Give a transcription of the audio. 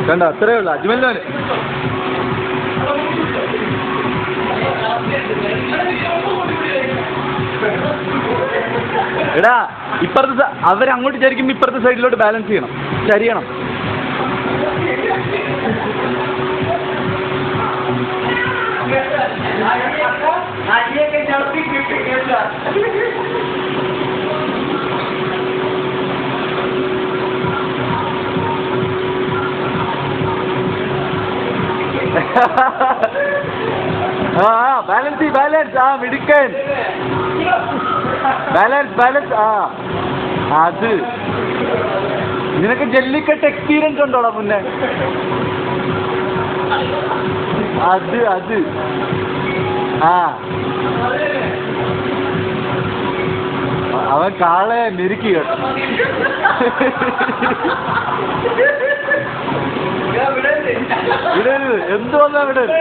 കണ്ടോ അത്രേ ഉള്ളു അജ്മലിനോന്. എടാ ഇപ്പുറത്തെ അവരങ്ങോട്ട് ചരിക്കുമ്പോൾ ഇപ്പുറത്തെ സൈഡിലോട്ട് ബാലൻസ് ചെയ്യണം, ചരിയണം. ബാലൻസ് ബാലൻസ് മിടുക്കൻ. ബാലൻസ് ബാലൻസ് അത് നിനക്ക് ജല്ലിക്കെട്ട് എക്സ്പീരിയൻസ് ഉണ്ടോടാ മുന്നേ? അത് അവൻ കാളെ മെരുക്കി കേട്ടോ. വിടരുത്, എന്ത് വന്നാ വിടരുത്.